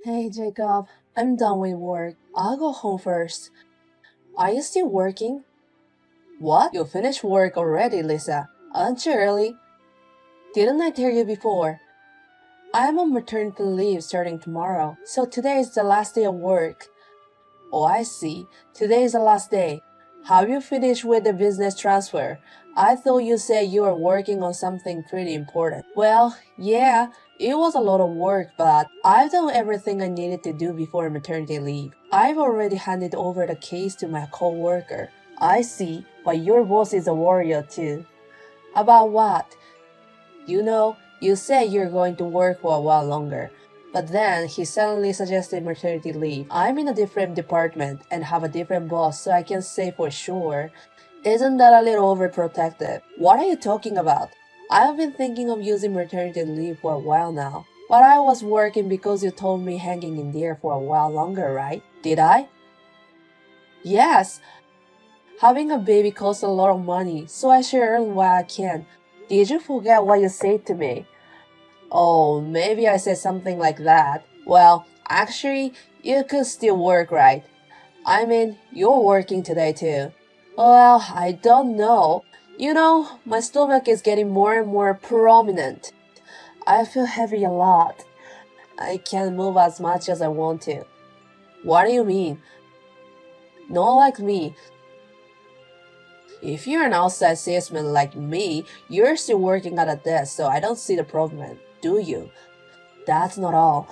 Hey Jacob, I'm done with work. I'll go home first. Are you still working? What? You finished work already, Lisa? Aren't you early? Didn't I tell you before? I'm on maternity leave starting tomorrow, so today is the last day of work. Oh, I see. Today is the last day. Have you finished with the business transfer? I thought you said you were working on something pretty important. Well, yeah, it was a lot of work, but I've done everything I needed to do before maternity leave. I've already handed over the case to my coworker. I see, but your boss is a warrior too. About what? You said you're going to work for a while longer. But then he suddenly suggested maternity leave. I'm in a different department and have a different boss, so I can say for sure. Isn't that a little overprotective? What are you talking about? I've been thinking of using maternity leave for a while now. But I was working because you told me hanging in there for a while longer, right? Did I? Yes. Having a baby costs a lot of money, so I should earn what I can. Did you forget what you said to me? Oh, maybe I said something like that. Well, actually, you could still work, right? I mean, you're working today too. Well, I don't know. My stomach is getting more and more prominent. I feel heavy a lot. I can't move as much as I want to. What do you mean? Not like me. If you're an outside salesman like me, you're still working at a desk, so I don't see the problem, do you? That's not all.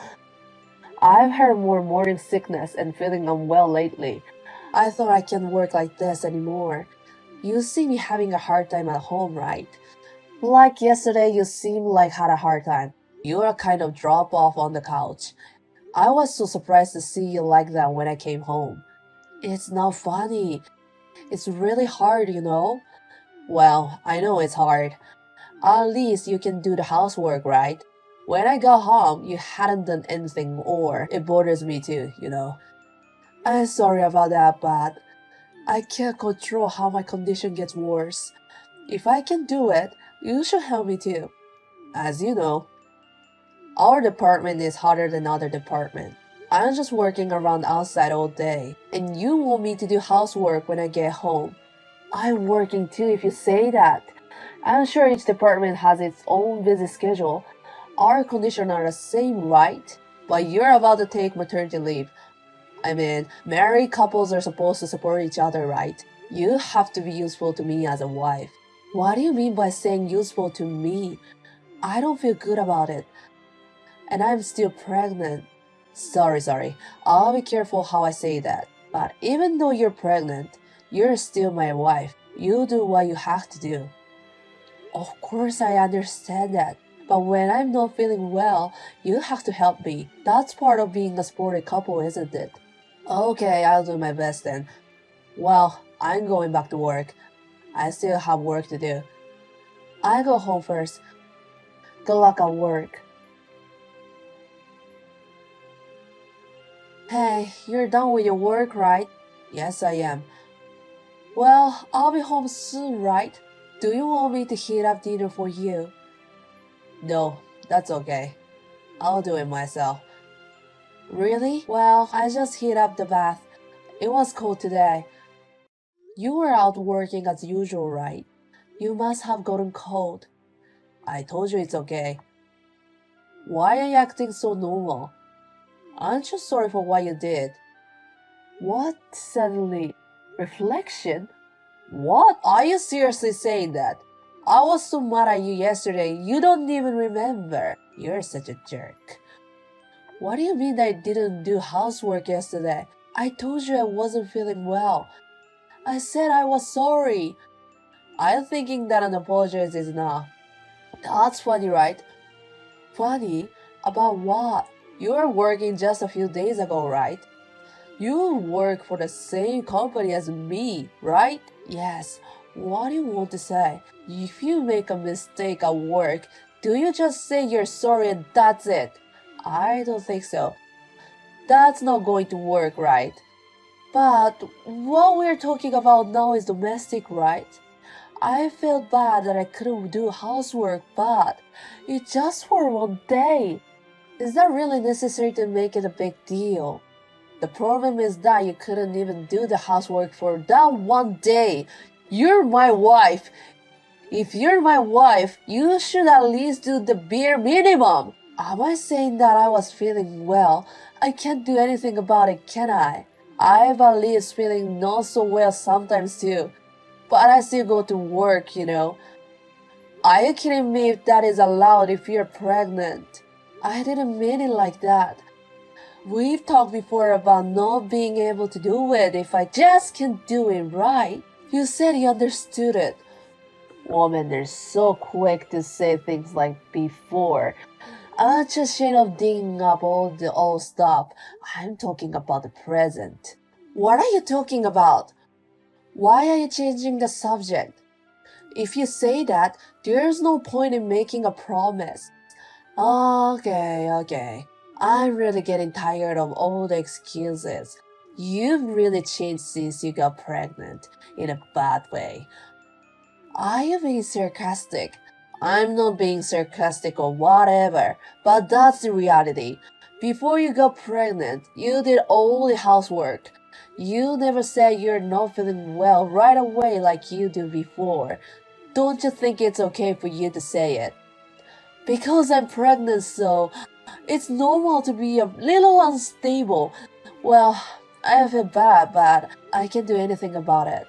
I've had more morning sickness and feeling unwell lately. I thought I can't work like this anymore. You see me having a hard time at home, right? Like yesterday, you seemed like had a hard time. You were kind of drop off on the couch. I was so surprised to see you like that when I came home. It's not funny. It's really hard. Well, I know it's hard. At least you can do the housework, right? When I got home, you hadn't done anything, or it bothers me too. I'm sorry about that, but I can't control how my condition gets worse. If I can do it, you should help me too. As you know, our department is harder than other department. I'm just working around outside all day, and you want me to do housework when I get home. I'm working too if you say that. I'm sure each department has its own busy schedule. Our conditions are the same, right? But you're about to take maternity leave. I mean, married couples are supposed to support each other, right? You have to be useful to me as a wife. What do you mean by saying useful to me? I don't feel good about it. And I'm still pregnant. Sorry. I'll be careful how I say that. But even though you're pregnant, you're still my wife. You do what you have to do. Of course, I understand that. But when I'm not feeling well, you have to help me. That's part of being a sporty couple, isn't it? Okay, I'll do my best then. Well, I'm going back to work. I still have work to do. I go home first. Good luck at work. Hey, you're done with your work, right? Yes, I am. Well, I'll be home soon, right? Do you want me to heat up dinner for you? No, that's okay. I'll do it myself. Really? Well, I just heat up the bath. It was cold today. You were out working as usual, right? You must have gotten cold. I told you it's okay. Why are you acting so normal? Aren't you sorry for what you did? What suddenly? Reflection? What? Are you seriously saying that? I was so mad at you yesterday, you don't even remember. You're such a jerk. What do you mean I didn't do housework yesterday? I told you I wasn't feeling well. I said I was sorry. I'm thinking that an apology is enough. That's funny, right? Funny? About what? You were working just a few days ago, right? You work for the same company as me, right? Yes. What do you want to say? If you make a mistake at work, do you just say you're sorry and that's it? I don't think so. That's not going to work, right? But what we're talking about now is domestic, right? I felt bad that I couldn't do housework, but it's just for one day. Is that really necessary to make it a big deal? The problem is that you couldn't even do the housework for that one day. You're my wife. If you're my wife, you should at least do the bare minimum. Am I saying that I was feeling well? I can't do anything about it, can I? I've at least feeling not so well sometimes too. But I still go to work, you know. Are you kidding me if that is allowed if you're pregnant? I didn't mean it like that. We've talked before about not being able to do it if I just can't do it right. You said you understood it. Women are so quick to say things like before. I'm just ashamed of digging up all the old stuff. I'm talking about the present. What are you talking about? Why are you changing the subject? If you say that, there's no point in making a promise. Okay. I'm really getting tired of all the excuses. You've really changed since you got pregnant, in a bad way. Are you being sarcastic? I'm not being sarcastic or whatever, but that's the reality. Before you got pregnant, you did all the housework. You never said you're not feeling well right away like you do before. Don't you think it's okay for you to say it? Because I'm pregnant, so it's normal to be a little unstable. Well, I feel bad, but I can't do anything about it.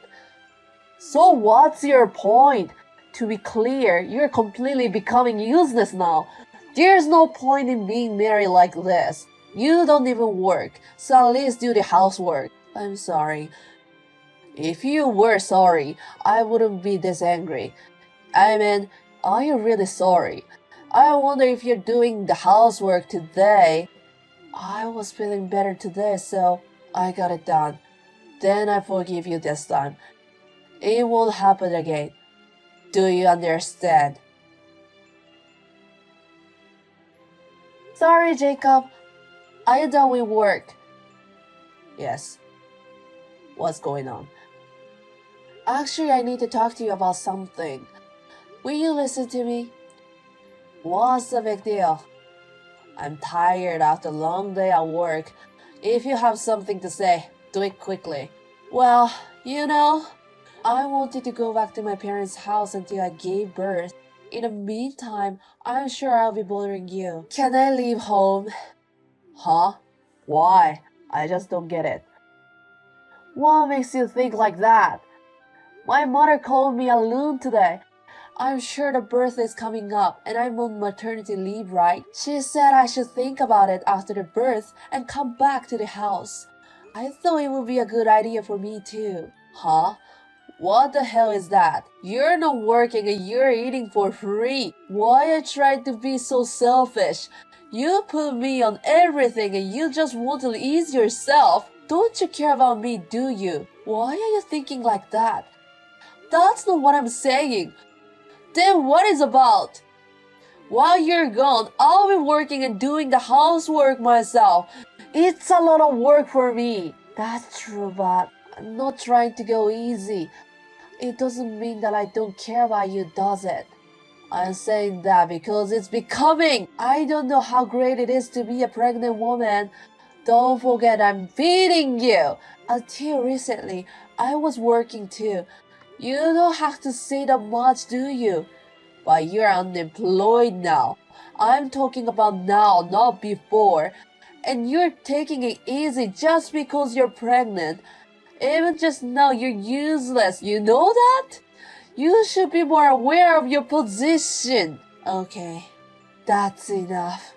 So what's your point? To be clear, you're completely becoming useless now. There's no point in being married like this. You don't even work, so at least do the housework. I'm sorry. If you were sorry, I wouldn't be this angry. I mean, are you really sorry? I wonder if you're doing the housework today. I was feeling better today, so I got it done. Then I forgive you this time. It won't happen again. Do you understand? Sorry, Jacob. Are you done with work? Yes. What's going on? Actually, I need to talk to you about something. Will you listen to me? What's the big deal? I'm tired after a long day at work. If you have something to say, do it quickly. Well, you know, I wanted to go back to my parents' house until I gave birth. In the meantime, I'm sure I'll be bothering you. Can I leave home? Huh? Why? I just don't get it. What makes you think like that? My mother called me a loon today. I'm sure the birth is coming up and I'm on maternity leave, right? She said I should think about it after the birth and come back to the house. I thought it would be a good idea for me too. Huh? What the hell is that? You're not working and you're eating for free. Why are you trying to be so selfish? You put me on everything and you just want to ease yourself. Don't you care about me, do you? Why are you thinking like that? That's not what I'm saying. Then what is about? While you're gone, I'll be working and doing the housework myself. It's a lot of work for me. That's true, but I'm not trying to go easy. It doesn't mean that I don't care about you, does it? I'm saying that because it's becoming. I don't know how great it is to be a pregnant woman. Don't forget I'm feeding you. Until recently, I was working too. You don't have to say that much, do you? But you're unemployed now. I'm talking about now, not before. And you're taking it easy just because you're pregnant. Even just now, you're useless. You know that? You should be more aware of your position. Okay, that's enough.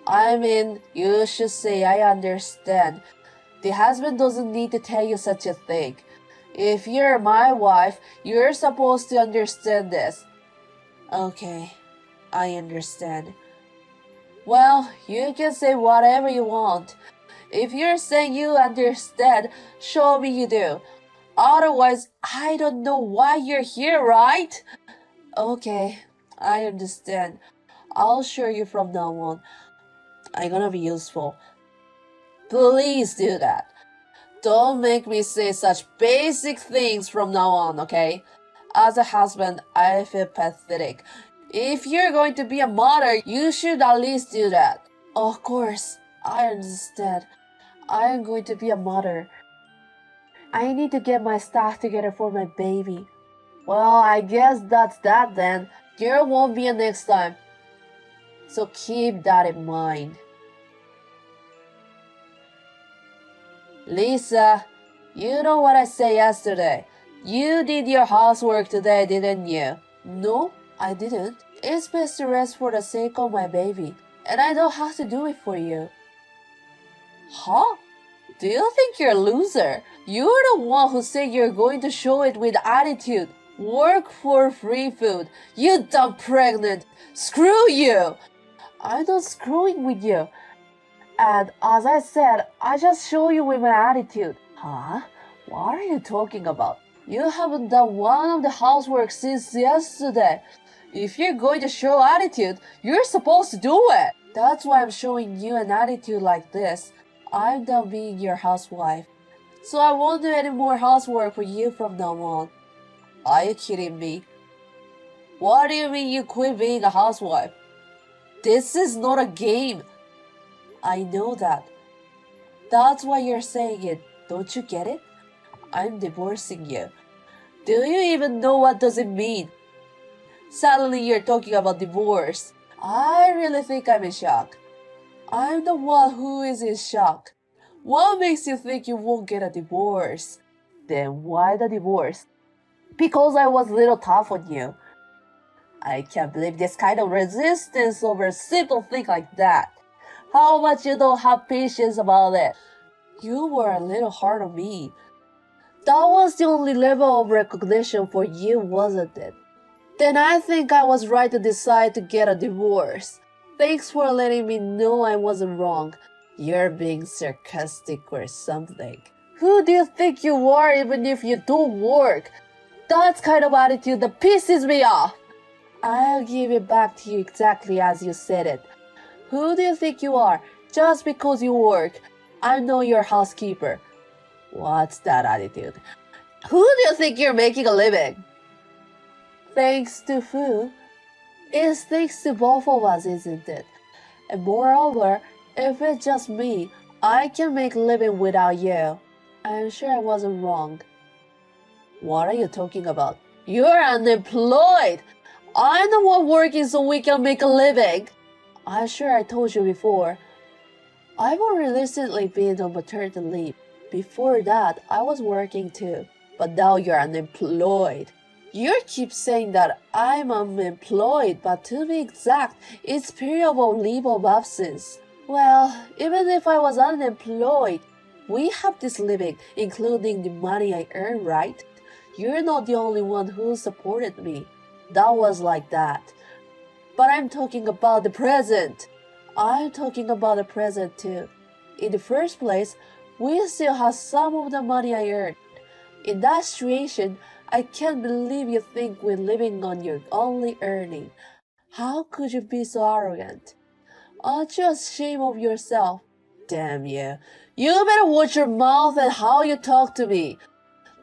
I mean, you should say I understand. The husband doesn't need to tell you such a thing. If you're my wife, you're supposed to understand this. Okay, I understand. Well, you can say whatever you want. If you're saying you understand, show me you do. Otherwise, I don't know why you're here, right? Okay, I understand. I'll show you from now on. I'm gonna be useful. Please do that. Don't make me say such basic things from now on, okay? As a husband, I feel pathetic. If you're going to be a mother, you should at least do that. Of course, I understand. I am going to be a mother. I need to get my stuff together for my baby. Well, I guess that's that then. There won't be a next time. So keep that in mind. Lisa, you know what I said yesterday. You did your housework today, didn't you? No, I didn't. It's best to rest for the sake of my baby, and I don't have to do it for you. Huh? Do you think you're a loser? You're the one who said you're going to show it with attitude. Work for free food. You dumb pregnant. Screw you! I'm not screwing with you. And as I said, I just show you with my attitude. Huh? What are you talking about? You haven't done one of the housework since yesterday. If you're going to show attitude, you're supposed to do it. That's why I'm showing you an attitude like this. I'm done being your housewife. So I won't do any more housework for you from now on. Are you kidding me? What do you mean you quit being a housewife? This is not a game. I know that. That's why you're saying it. Don't you get it? I'm divorcing you. Do you even know what does it mean? Suddenly you're talking about divorce. I really think I'm in shock. I'm the one who is in shock. What makes you think you won't get a divorce? Then why the divorce? Because I was a little tough on you. I can't believe this kind of resistance over a simple thing like that. How much you don't have patience about it. You were a little hard on me. That was the only level of recognition for you, wasn't it? Then I think I was right to decide to get a divorce. Thanks for letting me know I wasn't wrong. You're being sarcastic or something. Who do you think you are even if you don't work? That's kind of attitude that pisses me off. I'll give it back to you exactly as you said it. Who do you think you are? Just because you work. I'm not your housekeeper. What's that attitude? Who do you think you're making a living? Thanks to Fu. It's thanks to both of us, isn't it? And moreover, if it's just me, I can make a living without you. I'm sure I wasn't wrong. What are you talking about? You're unemployed! I'm the one working so we can make a living. I'm sure I told you before. I've only recently been on maternity leave. Before that, I was working too. But now you're unemployed. You keep saying that I'm unemployed, but to be exact, it's period of leave of absence. Well, even if I was unemployed, we have this living, including the money I earn, right? You're not the only one who supported me. That was like that. But I'm talking about the present. I'm talking about the present too. In the first place, we still have some of the money I earned. In that situation, I can't believe you think we're living on your only earning. How could you be so arrogant? Aren't you ashamed of yourself? Damn you. You better watch your mouth and how you talk to me.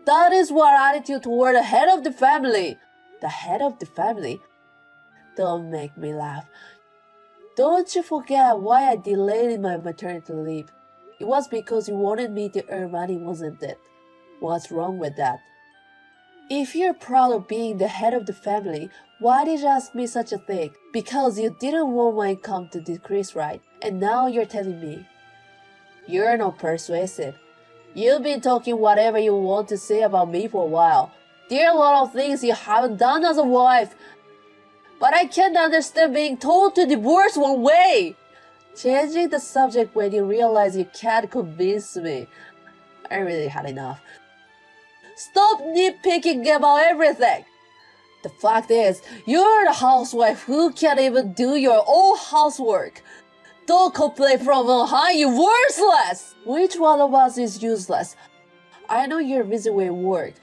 That is what attitude toward the head of the family. The head of the family? Don't make me laugh. Don't you forget why I delayed my maternity leave. It was because you wanted me to earn money, wasn't it? What's wrong with that? If you're proud of being the head of the family, why did you ask me such a thing? Because you didn't want my income to decrease, right? And now you're telling me. You're not persuasive. You've been talking whatever you want to say about me for a while. There are a lot of things you haven't done as a wife. But I can't understand being told to divorce one way. Changing the subject when you realize you can't convince me. I really had enough. Stop nitpicking about everything. The fact is, you're the housewife who can't even do your own housework. Don't complain from behind, you worthless! Which one of us is useless? I know you're busy with work,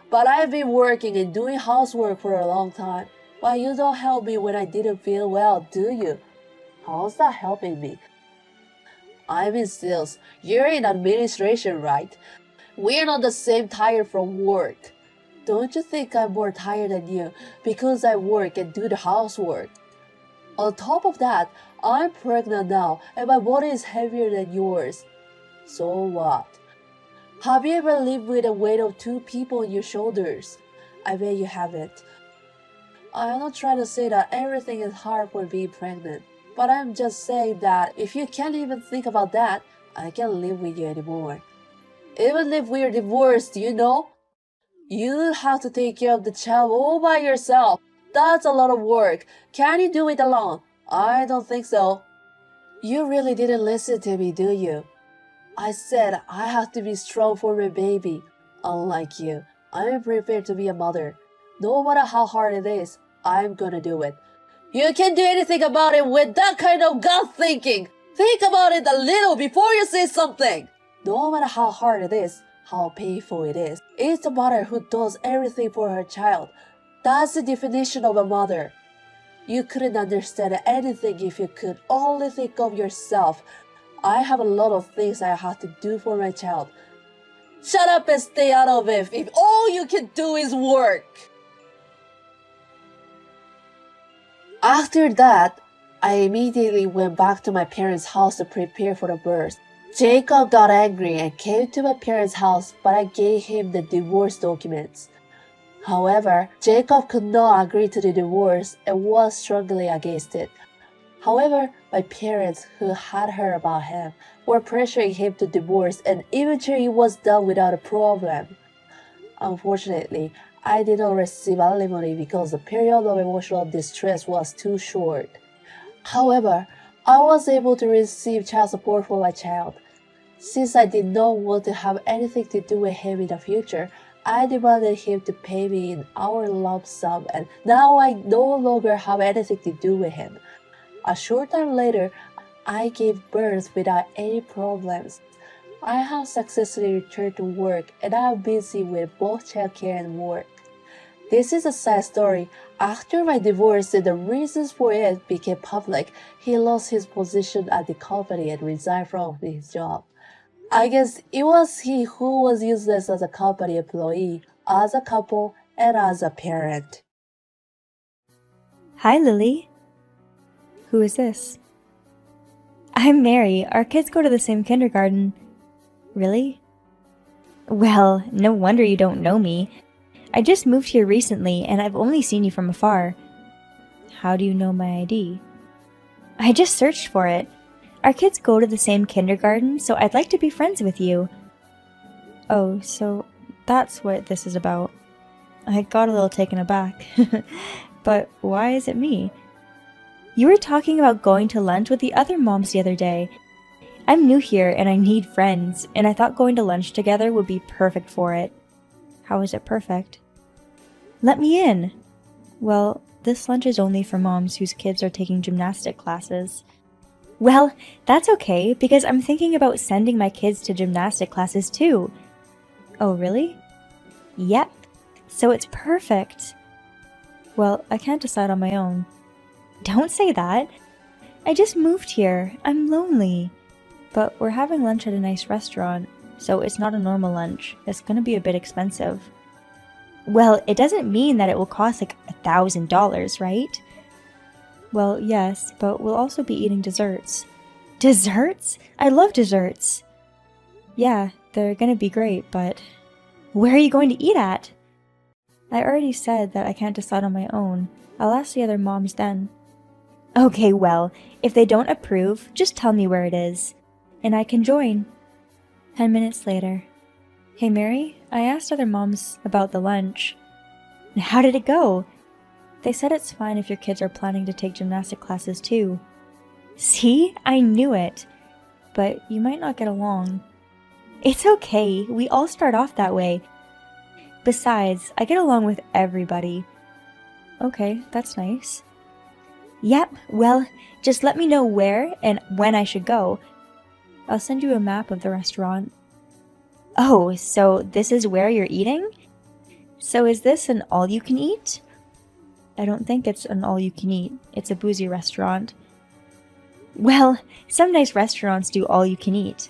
but I've been working and doing housework for a long time. But you don't help me when I didn't feel well, do you? How's that helping me? I'm in sales. You're in administration, right? We're not the same tired from work. Don't you think I'm more tired than you because I work and do the housework? On top of that, I'm pregnant now, and my body is heavier than yours. So what? Have you ever lived with the weight of two people on your shoulders? I bet you haven't. I'm not trying to say that everything is hard for being pregnant, but I'm just saying that if you can't even think about that, I can't live with you anymore. Even if we're divorced, you have to take care of the child all by yourself. That's a lot of work. Can you do it alone? I don't think so. You really didn't listen to me, do you? I said I have to be strong for my baby. Unlike you, I'm prepared to be a mother. No matter how hard it is, I'm gonna do it. You can't do anything about it with that kind of gut thinking. Think about it a little before you say something. No matter how hard it is, how painful it is, it's a mother who does everything for her child. That's the definition of a mother. You couldn't understand anything if you could only think of yourself. I have a lot of things I have to do for my child. Shut up and stay out of it if all you can do is work. After that, I immediately went back to my parents' house to prepare for the birth. Jacob got angry and came to my parents' house, but I gave him the divorce documents. However, Jacob could not agree to the divorce and was struggling against it. However, my parents, who had heard about him, were pressuring him to divorce, and eventually it was done without a problem. Unfortunately, I did not receive alimony because the period of emotional distress was too short. However, I was able to receive child support for my child. Since I did not want to have anything to do with him in the future, I demanded him to pay me in our lump sum, and now I no longer have anything to do with him. A short time later, I gave birth without any problems. I have successfully returned to work, and I am busy with both childcare and work. This is a sad story. After my divorce and the reasons for it became public, he lost his position at the company and resigned from his job. I guess it was he who was useless as a company employee, as a couple, and as a parent. Hi, Lily. Who is this? I'm Mary. Our kids go to the same kindergarten. Really? Well, no wonder you don't know me. I just moved here recently, and I've only seen you from afar. How do you know my ID? I just searched for it. Our kids go to the same kindergarten, so I'd like to be friends with you. Oh, so that's what this is about. I got a little taken aback. But why is it me? You were talking about going to lunch with the other moms the other day. I'm new here and I need friends, and I thought going to lunch together would be perfect for it. How is it perfect? Let me in! Well, this lunch is only for moms whose kids are taking gymnastic classes. Well, that's okay, because I'm thinking about sending my kids to gymnastic classes too. Oh, really? Yep. So it's perfect. Well, I can't decide on my own. Don't say that. I just moved here. I'm lonely. But we're having lunch at a nice restaurant, so it's not a normal lunch. It's gonna be a bit expensive. Well, it doesn't mean that it will cost like $1,000, right? Well, yes, but we'll also be eating desserts. Desserts? I love desserts! Yeah, they're gonna be great, but where are you going to eat at? I already said that I can't decide on my own. I'll ask the other moms then. Okay, well, if they don't approve, just tell me where it is, and I can join. 10 minutes later. Hey Mary, I asked other moms about the lunch. How did it go? They said it's fine if your kids are planning to take gymnastic classes too. See? I knew it. But you might not get along. It's okay, we all start off that way. Besides, I get along with everybody. Okay, that's nice. Yep, well, just let me know where and when I should go. I'll send you a map of the restaurant. Oh, so this is where you're eating? So is this an all-you-can-eat? I don't think it's an all-you-can-eat. It's a boozy restaurant. Well, some nice restaurants do all-you-can-eat.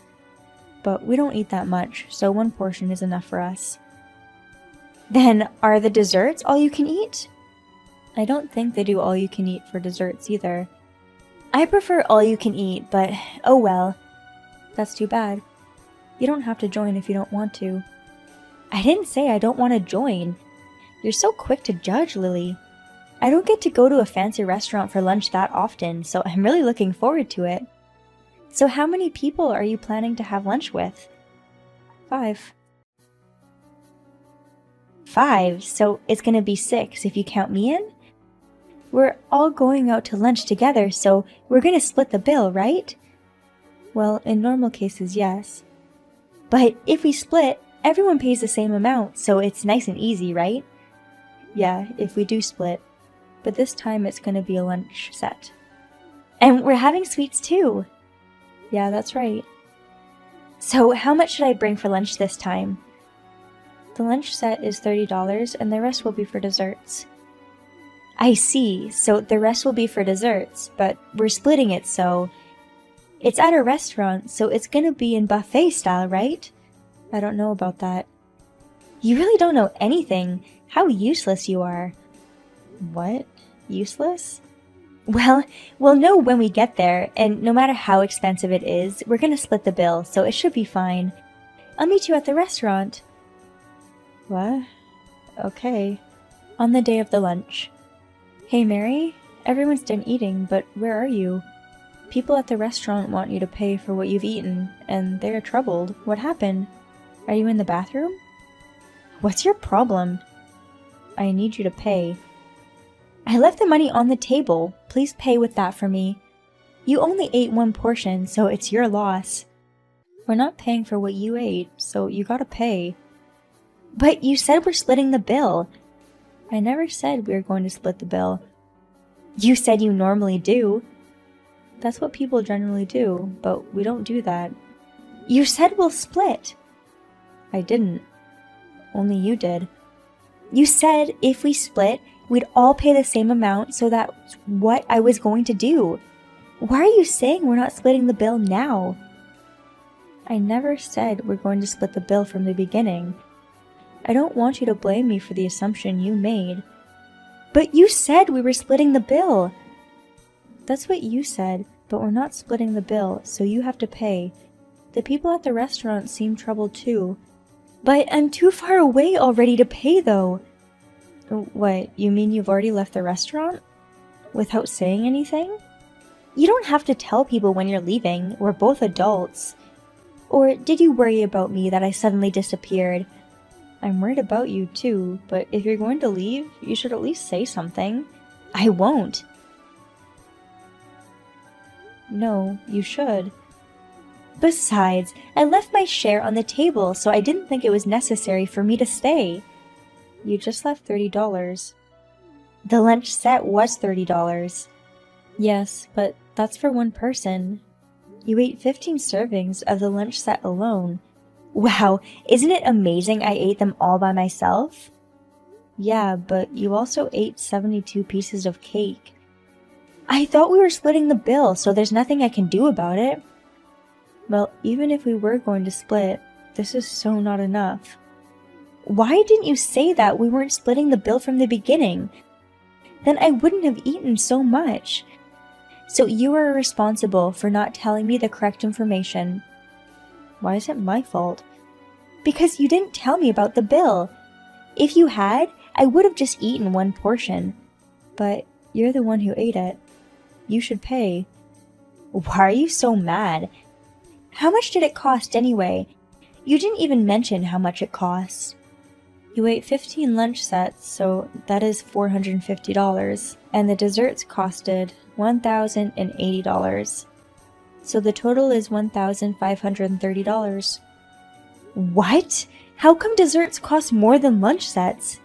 But we don't eat that much, so one portion is enough for us. Then, are the desserts all-you-can-eat? I don't think they do all-you-can-eat for desserts either. I prefer all you can eat, but oh well. That's too bad. You don't have to join if you don't want to. I didn't say I don't want to join. You're so quick to judge, Lily. I don't get to go to a fancy restaurant for lunch that often, so I'm really looking forward to it. So how many people are you planning to have lunch with? 5. 5, so it's gonna be 6 if you count me in? We're all going out to lunch together, so we're gonna split the bill, right? Well, in normal cases, yes. But if we split, everyone pays the same amount, so it's nice and easy, right? Yeah, if we do split. But this time it's gonna be a lunch set. And we're having sweets too! Yeah, that's right. So how much should I bring for lunch this time? The lunch set is $30 and the rest will be for desserts. I see, so the rest will be for desserts, but we're splitting it, so... It's at a restaurant, so it's gonna be in buffet style, right? I don't know about that. You really don't know anything. How useless you are. What? Useless? Well, we'll know when we get there, and no matter how expensive it is, we're gonna split the bill, so it should be fine. I'll meet you at the restaurant. What? Okay. On the day of the lunch. Hey, Mary? Everyone's done eating, but where are you? People at the restaurant want you to pay for what you've eaten, and they're troubled. What happened? Are you in the bathroom? What's your problem? I need you to pay. I left the money on the table. Please pay with that for me. You only ate one portion, so it's your loss. We're not paying for what you ate, so you gotta pay. But you said we're splitting the bill. I never said we were going to split the bill. You said you normally do. That's what people generally do, but we don't do that. You said we'll split. I didn't. Only you did. You said if we split, we'd all pay the same amount, so that's what I was going to do. Why are you saying we're not splitting the bill now? I never said we're going to split the bill from the beginning. I don't want you to blame me for the assumption you made. But you said we were splitting the bill. That's what you said, but we're not splitting the bill, so you have to pay. The people at the restaurant seem troubled too. But I'm too far away already to pay, though. What, you mean you've already left the restaurant? Without saying anything? You don't have to tell people when you're leaving. We're both adults. Or did you worry about me that I suddenly disappeared? I'm worried about you too, but if you're going to leave, you should at least say something. I won't. No, you should. Besides, I left my share on the table, so I didn't think it was necessary for me to stay. You just left $30. The lunch set was $30. Yes, but that's for one person. You ate 15 servings of the lunch set alone. Wow, isn't it amazing I ate them all by myself? Yeah, but you also ate 72 pieces of cake. I thought we were splitting the bill, so there's nothing I can do about it. Well, even if we were going to split, this is so not enough. Why didn't you say that we weren't splitting the bill from the beginning? Then I wouldn't have eaten so much. So you are responsible for not telling me the correct information. Why is it my fault? Because you didn't tell me about the bill. If you had, I would have just eaten one portion. But you're the one who ate it. You should pay. Why are you so mad? How much did it cost anyway? You didn't even mention how much it costs. You ate 15 lunch sets, so that is $450, and the desserts costed $1,080. So the total is $1,530. What? How come desserts cost more than lunch sets?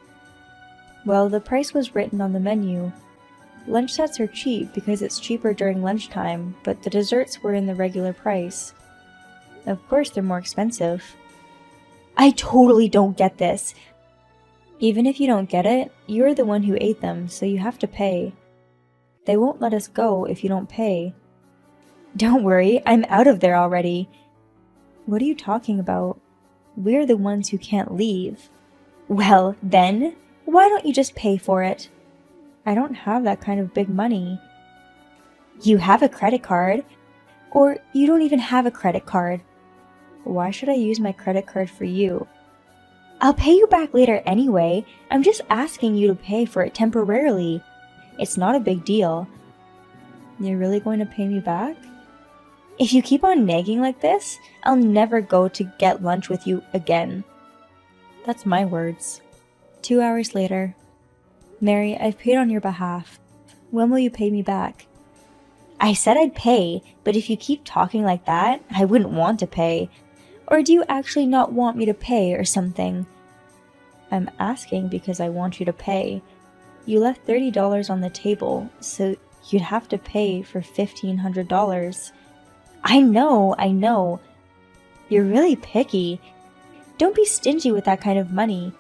Well, the price was written on the menu. Lunch sets are cheap because it's cheaper during lunchtime, but the desserts were in the regular price. Of course they're more expensive. I totally don't get this. Even if you don't get it, you're the one who ate them, so you have to pay. They won't let us go if you don't pay. Don't worry, I'm out of there already. What are you talking about? We're the ones who can't leave. Well, then, why don't you just pay for it? I don't have that kind of big money. You have a credit card. Or you don't even have a credit card. Why should I use my credit card for you? I'll pay you back later anyway. I'm just asking you to pay for it temporarily. It's not a big deal. You're really going to pay me back? If you keep on nagging like this, I'll never go to get lunch with you again. That's my words. 2 hours later. Mary, I've paid on your behalf. When will you pay me back? I said I'd pay, but if you keep talking like that, I wouldn't want to pay. Or do you actually not want me to pay or something? I'm asking because I want you to pay. You left $30 on the table, so you'd have to pay for $1,500. I know. You're really picky. Don't be stingy with that kind of money.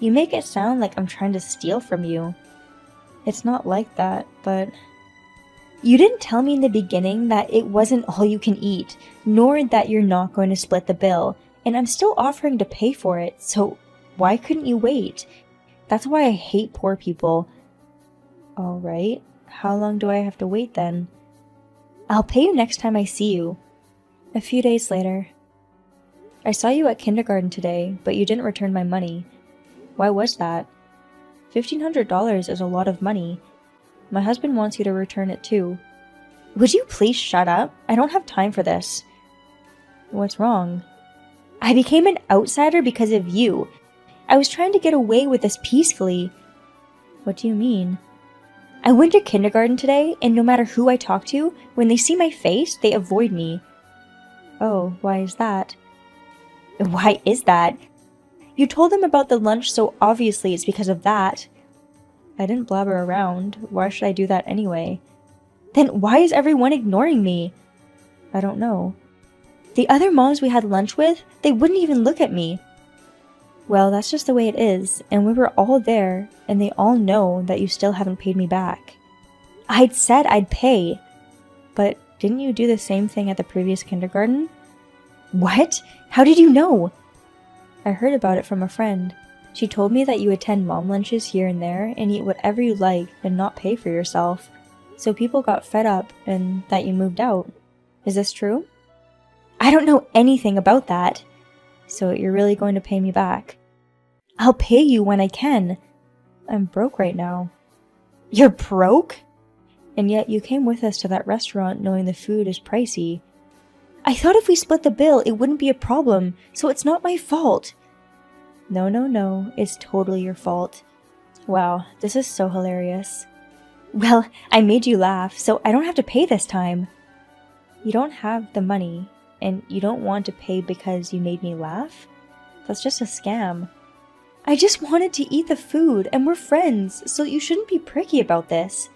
You make it sound like I'm trying to steal from you. It's not like that, but... You didn't tell me in the beginning that it wasn't all you can eat, nor that you're not going to split the bill, and I'm still offering to pay for it, so why couldn't you wait? That's why I hate poor people. Alright, how long do I have to wait then? I'll pay you next time I see you. A few days later. I saw you at kindergarten today, but you didn't return my money. Why was that? $1,500 is a lot of money. My husband wants you to return it too. Would you please shut up? I don't have time for this. What's wrong? I became an outsider because of you. I was trying to get away with this peacefully. What do you mean? I went to kindergarten today, and no matter who I talk to, when they see my face, they avoid me. Oh, why is that? Why is that? You told them about the lunch, so obviously it's because of that. I didn't blabber around. Why should I do that anyway? Then why is everyone ignoring me? I don't know. The other moms we had lunch with, they wouldn't even look at me. Well, that's just the way it is, and we were all there, and they all know that you still haven't paid me back. I'd said I'd pay. But didn't you do the same thing at the previous kindergarten? What? How did you know? I heard about it from a friend. She told me that you attend mom lunches here and there and eat whatever you like and not pay for yourself. So people got fed up and that you moved out. Is this true? I don't know anything about that. So you're really going to pay me back? I'll pay you when I can. I'm broke right now. You're broke? And yet you came with us to that restaurant knowing the food is pricey. I thought if we split the bill, it wouldn't be a problem, so it's not my fault. No, it's totally your fault. Wow, this is so hilarious. Well, I made you laugh, so I don't have to pay this time. You don't have the money, and you don't want to pay because you made me laugh? That's just a scam. I just wanted to eat the food, and we're friends, so you shouldn't be pricky about this.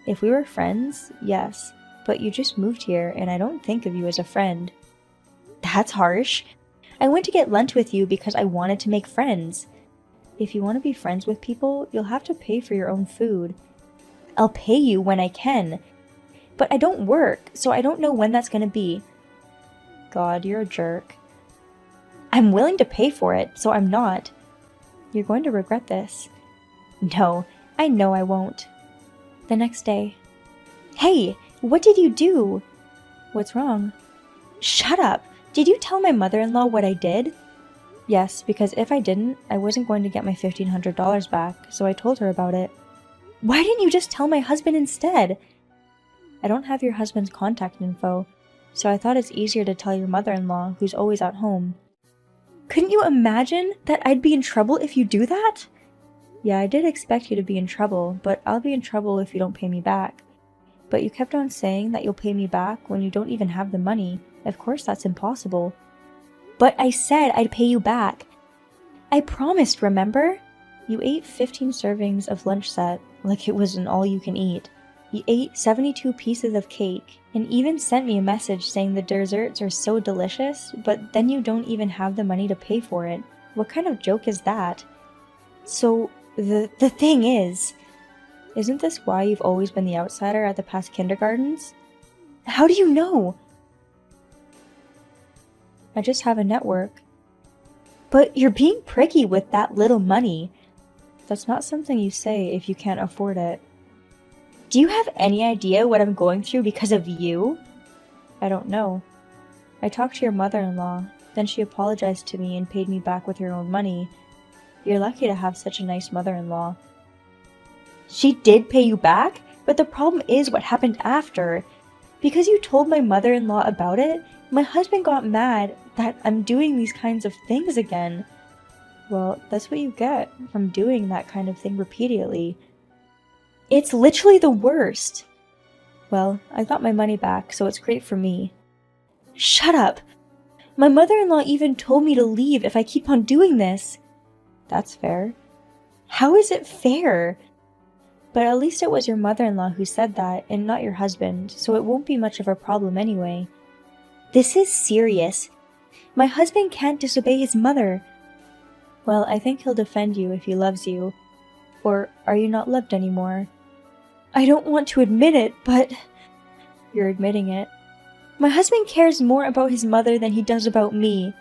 If we were friends, yes, but you just moved here, and I don't think of you as a friend. That's harsh. I went to get lunch with you because I wanted to make friends. If you want to be friends with people, you'll have to pay for your own food. I'll pay you when I can. But I don't work, so I don't know when that's going to be. God, you're a jerk. I'm willing to pay for it, so I'm not. You're going to regret this. No, I know I won't. The next day. Hey, what did you do? What's wrong? Shut up! Did you tell my mother-in-law what I did? Yes, because if I didn't, I wasn't going to get my $1,500 back, so I told her about it. Why didn't you just tell my husband instead? I don't have your husband's contact info, so I thought it's easier to tell your mother-in-law, who's always at home. Couldn't you imagine that I'd be in trouble if you do that? Yeah, I did expect you to be in trouble, but I'll be in trouble if you don't pay me back. But you kept on saying that you'll pay me back when you don't even have the money. Of course that's impossible. But I said I'd pay you back. I promised, remember? You ate 15 servings of lunch set like it was an all-you-can-eat. You ate 72 pieces of cake and even sent me a message saying the desserts are so delicious, but then you don't even have the money to pay for it. What kind of joke is that? So, the thing is, isn't this why you've always been the outsider at the past kindergartens? How do you know? I just have a network. But you're being pricky with that little money. That's not something you say if you can't afford it. Do you have any idea what I'm going through because of you? I don't know. I talked to your mother-in-law, then she apologized to me and paid me back with her own money. You're lucky to have such a nice mother-in-law. She did pay you back? But the problem is what happened after. Because you told my mother-in-law about it, my husband got mad that I'm doing these kinds of things again. Well, that's what you get from doing that kind of thing repeatedly. It's literally the worst. Well, I got my money back, so it's great for me. Shut up! My mother-in-law even told me to leave if I keep on doing this. That's fair. How is it fair? But at least it was your mother-in-law who said that, and not your husband, so it won't be much of a problem anyway. This is serious. My husband can't disobey his mother. Well, I think he'll defend you if he loves you. Or are you not loved anymore? I don't want to admit it, but... You're admitting it. My husband cares more about his mother than he does about me.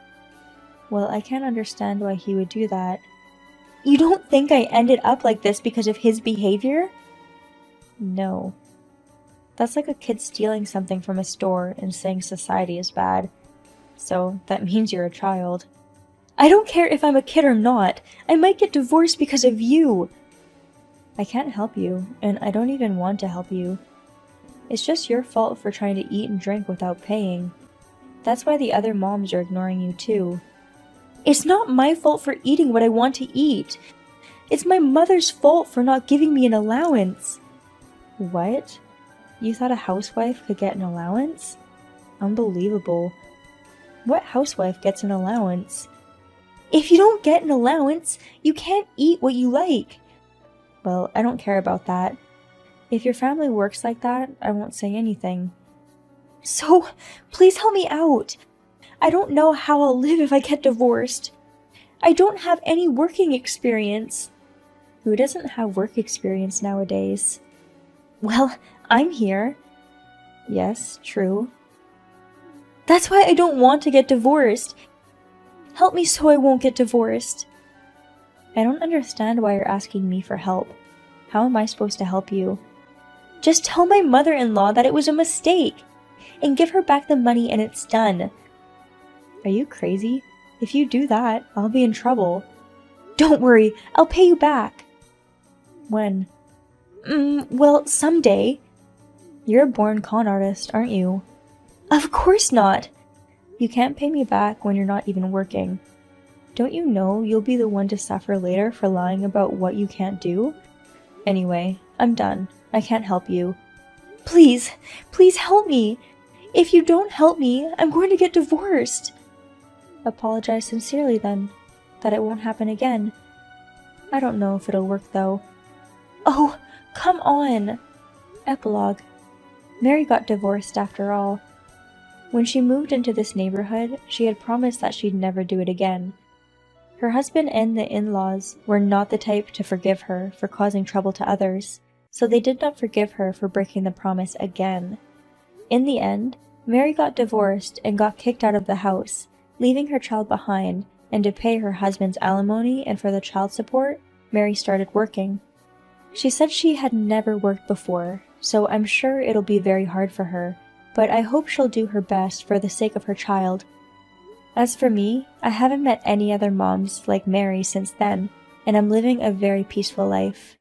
Well, I can't understand why he would do that. You don't think I ended up like this because of his behavior? No. That's like a kid stealing something from a store and saying society is bad. So that means you're a child. I don't care if I'm a kid or not. I might get divorced because of you. I can't help you, and I don't even want to help you. It's just your fault for trying to eat and drink without paying. That's why the other moms are ignoring you too. It's not my fault for eating what I want to eat. It's my mother's fault for not giving me an allowance. What? You thought a housewife could get an allowance? Unbelievable. What housewife gets an allowance? If you don't get an allowance, you can't eat what you like. Well, I don't care about that. If your family works like that, I won't say anything. So, please help me out. I don't know how I'll live if I get divorced. I don't have any working experience. Who doesn't have work experience nowadays? Well, I'm here. Yes, true. That's why I don't want to get divorced. Help me so I won't get divorced. I don't understand why you're asking me for help. How am I supposed to help you? Just tell my mother-in-law that it was a mistake, and give her back the money and it's done. Are you crazy? If you do that, I'll be in trouble. Don't worry, I'll pay you back. When? Well, someday. You're a born con artist, aren't you? Of course not. You can't pay me back when you're not even working. Don't you know you'll be the one to suffer later for lying about what you can't do? Anyway, I'm done. I can't help you. Please, please help me. If you don't help me, I'm going to get divorced. Apologize sincerely then, that it won't happen again. I don't know if it'll work though. Oh, come on! Epilogue. Mary got divorced after all. When she moved into this neighborhood, she had promised that she'd never do it again. Her husband and the in-laws were not the type to forgive her for causing trouble to others, so they did not forgive her for breaking the promise again. In the end, Mary got divorced and got kicked out of the house, leaving her child behind, and to pay her husband's alimony and for the child support, Mary started working. She said she had never worked before, so I'm sure it'll be very hard for her, but I hope she'll do her best for the sake of her child. As for me, I haven't met any other moms like Mary since then, and I'm living a very peaceful life.